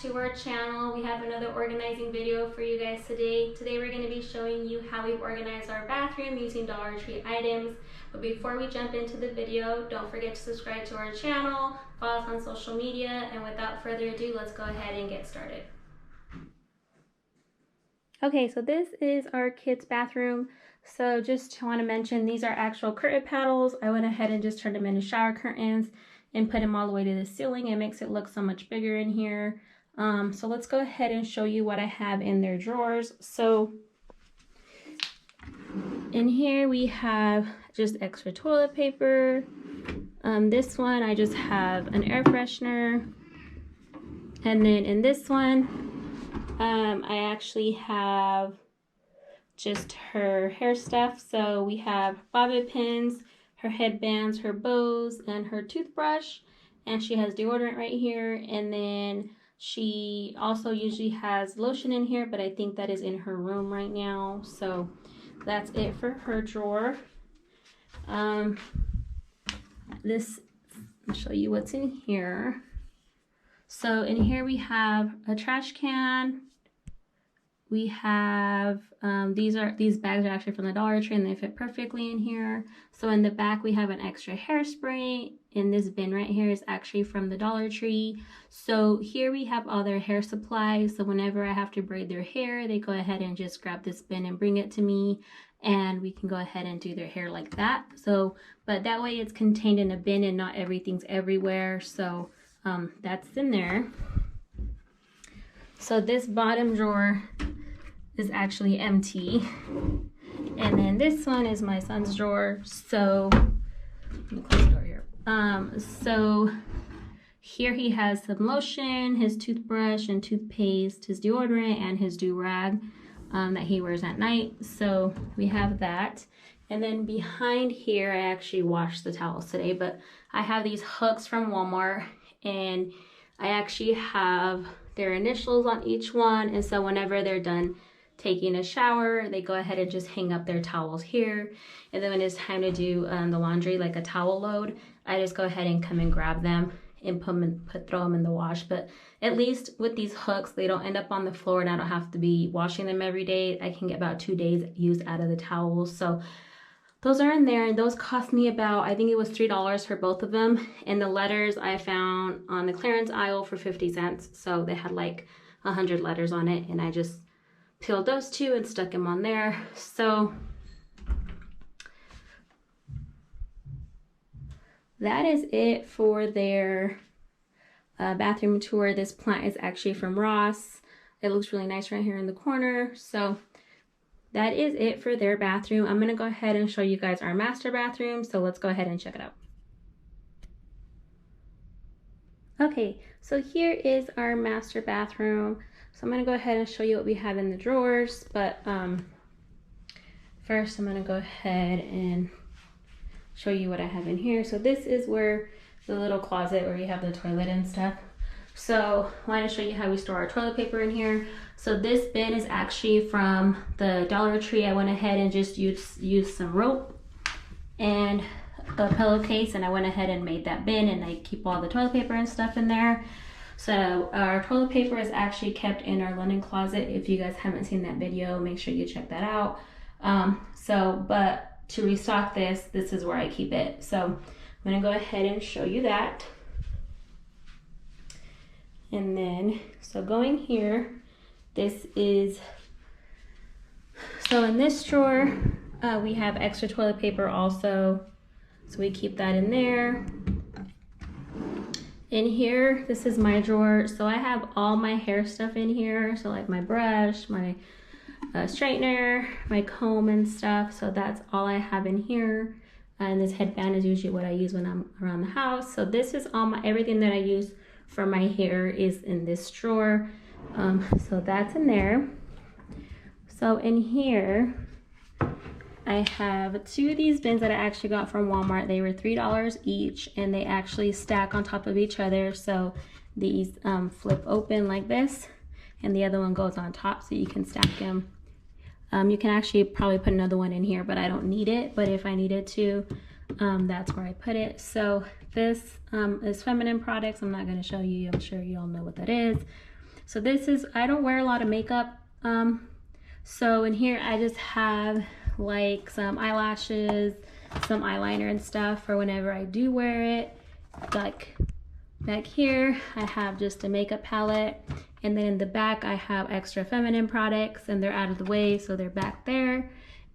to our channel. We have another organizing video for you guys today. Today we're going to be showing you how we organize our bathroom using Dollar Tree items. But before we jump into the video, don't forget to subscribe to our channel, follow us on social media, and without further ado, let's go ahead and get started. Okay, so this is our kids' bathroom. So just want to mention, these are actual curtain panels. I went ahead and just turned them into shower curtains and put them all the way to the ceiling. It makes it look so much bigger in here. So let's go ahead and show you what I have in their drawers. So in here we have just extra toilet paper. This one I just have an air freshener. And then in this one, I actually have just her hair stuff. So we have bobby pins, her headbands, her bows, and her toothbrush. And she has deodorant right here. And then she also usually has lotion in here, but I think that is in her room right now. So that's it for her drawer. I'll show you what's in here. So in here we have a trash can. We have, these bags are actually from the Dollar Tree and they fit perfectly in here. So in the back we have an extra hairspray, and this bin right here is actually from the Dollar Tree. So here we have all their hair supplies. So whenever I have to braid their hair, they go ahead and just grab this bin and bring it to me, and we can go ahead and do their hair like that. So, but that way it's contained in a bin and not everything's everywhere. So that's in there. So this bottom drawer is actually empty. And then this one is my son's drawer. So let me close the door here. So here he has some lotion, his toothbrush and toothpaste, his deodorant, and his do-rag that he wears at night. So we have that. And then behind here, I actually washed the towels today, but I have these hooks from Walmart, and I actually have their initials on each one. And so whenever they're done taking a shower, they go ahead and just hang up their towels here. And then when it's time to do the laundry, like a towel load, I just go ahead and come and grab them and throw them in the wash. But at least with these hooks, they don't end up on the floor, and I don't have to be washing them every day. I can get about 2 days used out of the towels. So those are in there, and those cost me about, I think it was $3 for both of them. And the letters I found on the clearance aisle for 50 cents. So they had like 100 letters on it, and I just peeled those two and stuck them on there. So that is it for their bathroom tour. This plant is actually from Ross. It looks really nice right here in the corner. So that is it for their bathroom. I'm going to go ahead and show you guys our master bathroom. So let's go ahead and check it out. Okay, so here is our master bathroom. So I'm going to go ahead and show you what we have in the drawers. But first I'm going to go ahead and show you what I have in here. So this is where the little closet where you have the toilet and stuff. So I want to show you how we store our toilet paper in here. So this bin is actually from the Dollar Tree. I went ahead and just used some rope and a pillowcase, and I went ahead and made that bin, and I keep all the toilet paper and stuff in there. So our toilet paper is actually kept in our linen closet. If you guys haven't seen that video, make sure you check that out. But to restock this is where I keep it. So I'm gonna go ahead and show you that. And then, so going here, this is, so in this drawer, we have extra toilet paper also. So we keep that in there. In here, this is my drawer. So I have all my hair stuff in here. So like my brush, my straightener, my comb and stuff. So that's all I have in here. And this headband is usually what I use when I'm around the house. So this is all everything that I use for my hair is in this drawer. So that's in there. So in here, I have 2 of these bins that I actually got from Walmart. They were $3 each, and they actually stack on top of each other. So these flip open like this, and the other one goes on top, so you can stack them. You can actually probably put another one in here, but I don't need it. But if I needed to, that's where I put it. So this is feminine products. I'm not going to show you. I'm sure you all know what that is. So this is, I don't wear a lot of makeup. So in here I just have like some eyelashes, some eyeliner and stuff for whenever I do wear it. Like back here I have just a makeup palette, and then in the back I have extra feminine products, and they're out of the way so they're back there.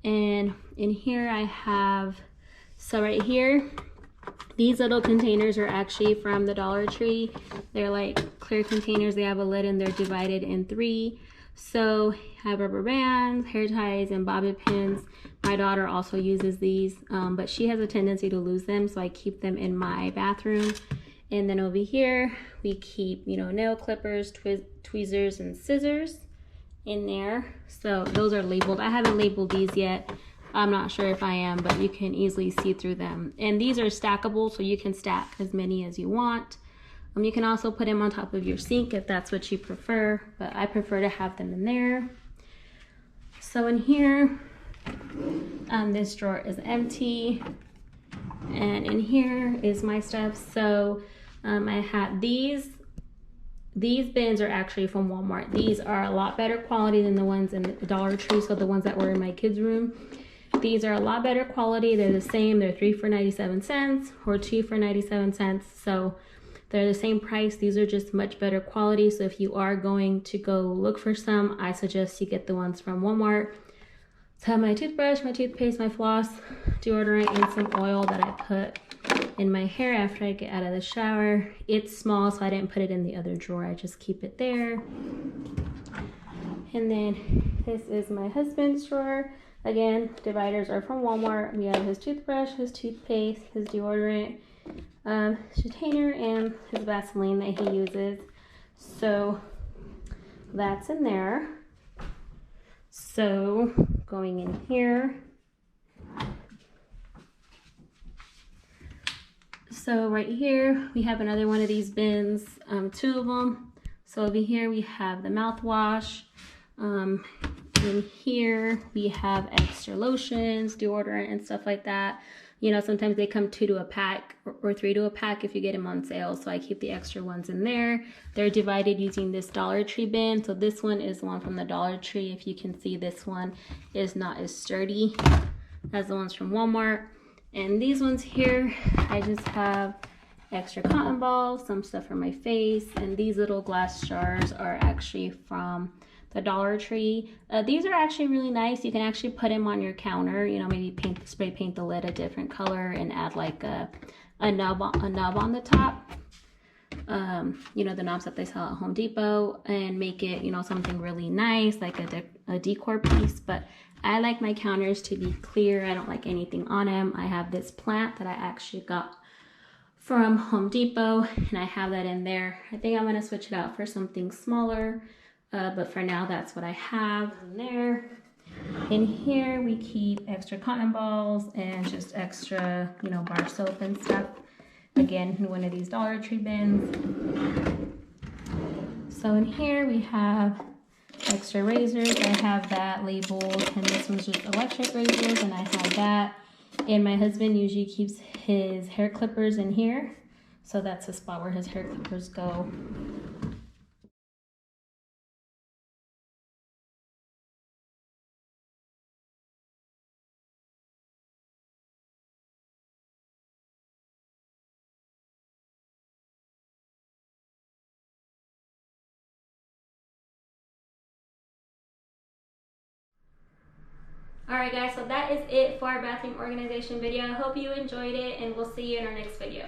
And in here I have, so right here, these little containers are actually from the Dollar Tree. They're like clear containers. They have a lid and they're divided in 3. So I have rubber bands, hair ties, and bobby pins. My daughter also uses these, but she has a tendency to lose them, so I keep them in my bathroom. And then over here, we keep, you know, nail clippers, tweezers, and scissors in there. So those are labeled. I haven't labeled these yet. I'm not sure if I am, but you can easily see through them. And these are stackable, so you can stack as many as you want. You can also put them on top of your sink if that's what you prefer, but I prefer to have them in there. So in here, this drawer is empty, and in here is my stuff. So I had these bins are actually from Walmart. These are a lot better quality than the ones in the Dollar Tree, so the ones that were in my kids' room. These are a lot better quality. They're the same. They're 3 for 97 cents or 2 for 97 cents. So they're the same price. These are just much better quality. So if you are going to go look for some, I suggest you get the ones from Walmart. So I have my toothbrush, my toothpaste, my floss, deodorant, and some oil that I put in my hair after I get out of the shower. It's small, so I didn't put it in the other drawer. I just keep it there. And then this is my husband's drawer. Again, dividers are from Walmart. We have his toothbrush, his toothpaste, his deodorant, retainer, and his Vaseline that he uses. So that's in there. So going in here. So right here, we have another one of these bins, 2 of them. So over here, we have the mouthwash. In here, we have extra lotions, deodorant, and stuff like that. You know, sometimes they come 2 to a pack or 3 to a pack if you get them on sale. So I keep the extra ones in there. They're divided using this Dollar Tree bin. So this one is the one from the Dollar Tree. If you can see, this one is not as sturdy as the ones from Walmart. And these ones here, I just have extra cotton balls, some stuff for my face, and these little glass jars are actually from the Dollar Tree. These are actually really nice. You can actually put them on your counter, you know, maybe spray paint the lid a different color and add like a nub on the top. You know, the knobs that they sell at Home Depot, and make it, you know, something really nice, like a decor piece. But I like my counters to be clear. I don't like anything on them. I have this plant that I actually got from Home Depot, and I have that in there. I think I'm gonna switch it out for something smaller, but for now that's what I have in there. In here we keep extra cotton balls and just extra, you know, bar soap and stuff. Again, in one of these Dollar Tree bins. So in here we have extra razors. I have that labeled, and this one's just electric razors, and I have that. And my husband usually keeps his hair clippers in here, so that's the spot where his hair clippers go. Alright guys, so that is it for our bathroom organization video. I hope you enjoyed it, and we'll see you in our next video.